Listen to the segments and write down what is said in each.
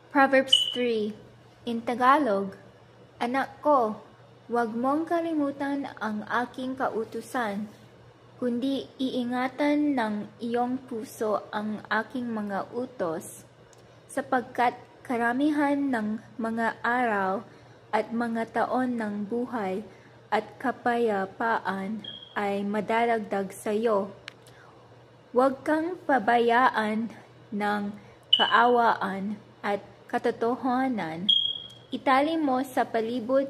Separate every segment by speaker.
Speaker 1: Proverbs 3 in Tagalog, Anak ko, huwag mong kalimutan ang aking kautusan, kundi iingatan ng iyong puso ang aking mga utos, sapagkat karamihan ng mga araw at mga taon ng buhay at kapayapaan ay madadagdag sa iyo. Huwag kang pabayaan ng kaawaan at katotohanan. Itali mo sa palibot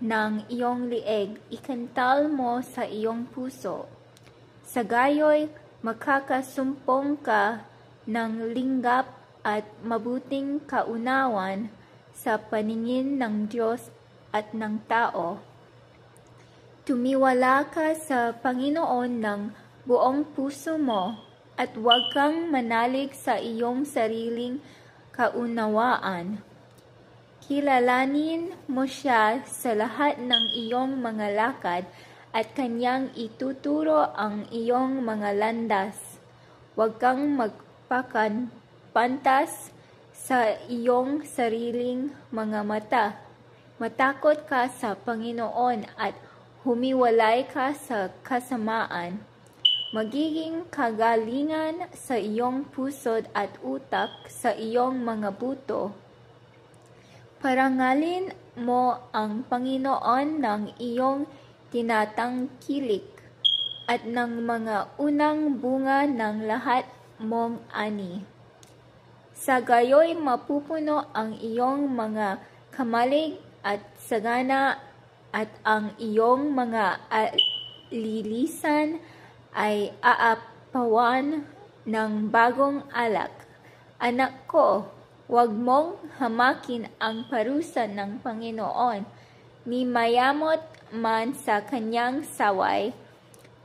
Speaker 1: ng iyong lieg, ikantal mo sa iyong puso. Sa gayoy, makakasumpong ka ng linggap at mabuting kaunawan sa paningin ng Diyos at ng tao. Tumiwala ka sa Panginoon ng buong puso mo at huwag kang manalig sa iyong sariling kaunawaan. Kilalanin mo siya sa lahat ng iyong mga lakad at kanyang ituturo ang iyong mga landas. Huwag kang magpakanpantas sa iyong sariling mga mata. Matakot ka sa Panginoon at humiwalay ka sa kasamaan. Magiging kagalingan sa iyong puso at utak sa iyong mga buto. Parangalin mo ang Panginoon ng iyong tinatangkilik at ng mga unang bunga ng lahat mong ani. Sa gayoy mapupuno ang iyong mga kamalig at sagana at ang iyong mga lilisan ay aapawan ng bagong alak. Anak ko, huwag mong hamakin ang parusa ng Panginoon, ni mayamot man sa kanyang saway,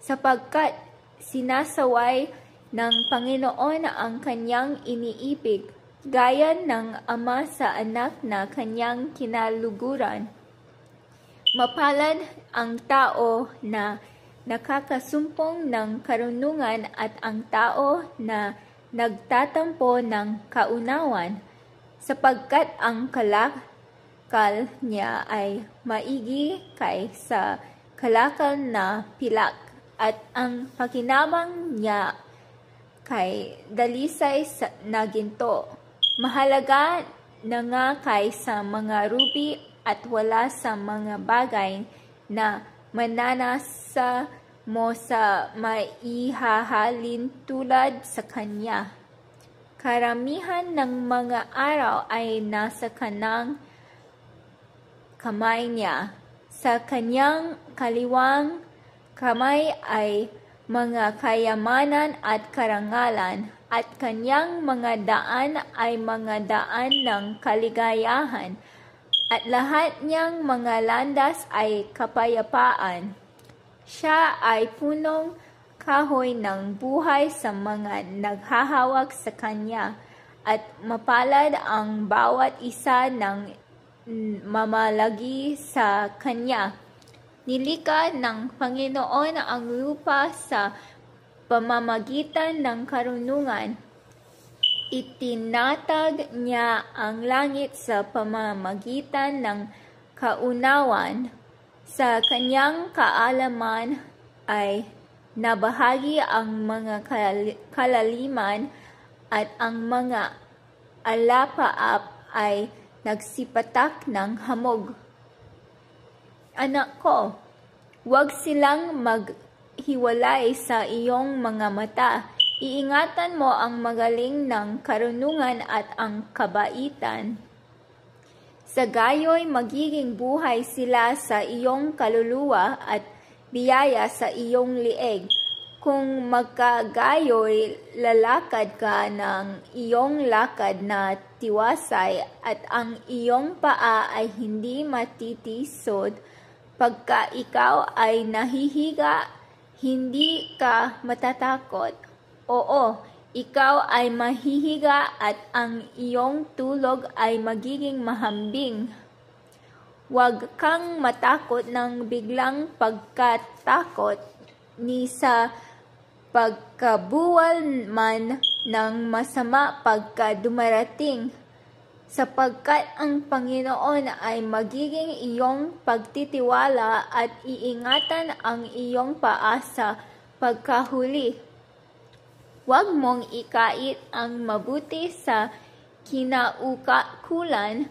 Speaker 1: sapagkat sinasaway ng Panginoon ang kanyang iniibig, gaya ng ama sa anak na kanyang kinaluguran. Mapalad ang tao na nakakasumpong ng karunungan at ang tao na nagtatampo ng kaunawan, sapagkat ang kalakal niya ay maigi kaysa kalakal na pilak, at ang pakinabang niya kay dalisay na ginto. Mahalaga na nga kaysa mga ruby at wala sa mga bagay na mananasa mo sa maihahalin tulad sa kanya. Karamihan ng mga araw ay nasa kanang kamay niya. Sa kanyang kaliwang kamay ay mga kayamanan at karangalan, at kanyang mga daan ay mga daan ng kaligayahan, at lahat niyang mga landas ay kapayapaan. Siya ay punong kahoy ng buhay sa mga naghahawak sa kanya, at mapalad ang bawat isa ng mamalagi sa kanya. Nilikha ng Panginoon ang lupa sa pamamagitan ng karunungan. Itinatag niya ang langit sa pamamagitan ng kaunawan. Sa kanyang kaalaman ay nabahagi ang mga kalaliman, at ang mga alapaap ay nagsipatak ng hamog. Anak ko, huwag silang maghiwalay sa iyong mga mata. Iingatan mo ang magaling ng karunungan at ang kabaitan. Sa gayoy magiging buhay sila sa iyong kaluluwa at biyaya sa iyong lieg. Kung magkagayoy, lalakad ka ng iyong lakad na tiwasay, at ang iyong paa ay hindi matitisod. Pagka ikaw ay nahihiga, hindi ka matatakot. Oo, ikaw ay mahihiga at ang iyong tulog ay magiging mahambing. Huwag kang matakot ng biglang pagkatakot, ni sa pagkabuwal man ng masama pagka dumarating. sapagkat ang Panginoon ay magiging iyong pagtitiwala at iingatan ang iyong paa sa pagkahuli. Huwag mong ikait ang mabuti sa kinaukulan,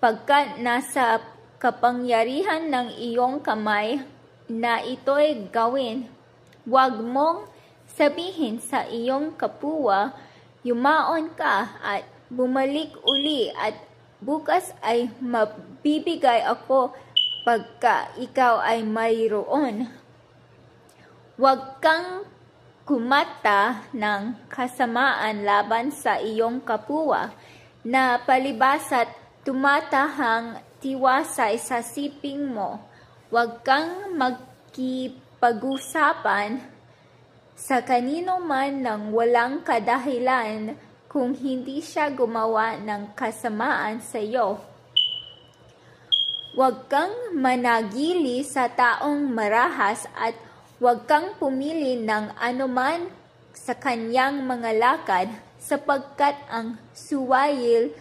Speaker 1: pagkat nasa kapangyarihan ng iyong kamay na ito'y gawin. Huwag mong sabihin sa iyong kapwa, yumaon ka at bumalik uli at bukas ay mabibigay ako pagka ikaw ay mayroon. Huwag kang kumata ng kasamaan laban sa iyong kapwa, na palibas at tumatahang tiwasay sa siping mo. Huwag kang magkipag-usapan sa kanino man ng walang kadahilan kung hindi siya gumawa ng kasamaan sa iyo. Huwag kang managili sa taong marahas at huwag kang pumili ng anuman sa kanyang mga lakad, sapagkat ang suwail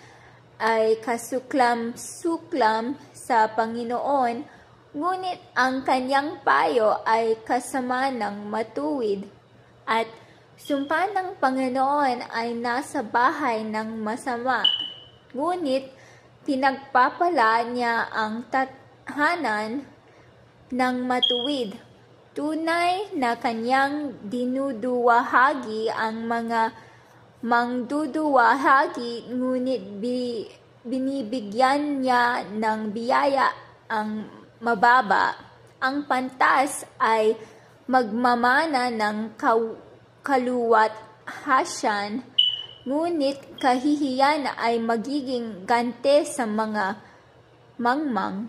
Speaker 1: ay kasuklam-suklam sa Panginoon, ngunit ang kanyang payo ay kasama ng matuwid. At sumpa ng Panginoon ay nasa bahay ng masama, ngunit pinagpapala niya ang tahanan ng matuwid. Tunay na kanyang dinuduwahagi ang mga mangduduwahagi, ngunit binibigyan niya ng biyaya ang mababa. Ang pantas ay magmamana ng kaluwalhatian, ngunit kahihiyan ay magiging gante sa mga mangmang.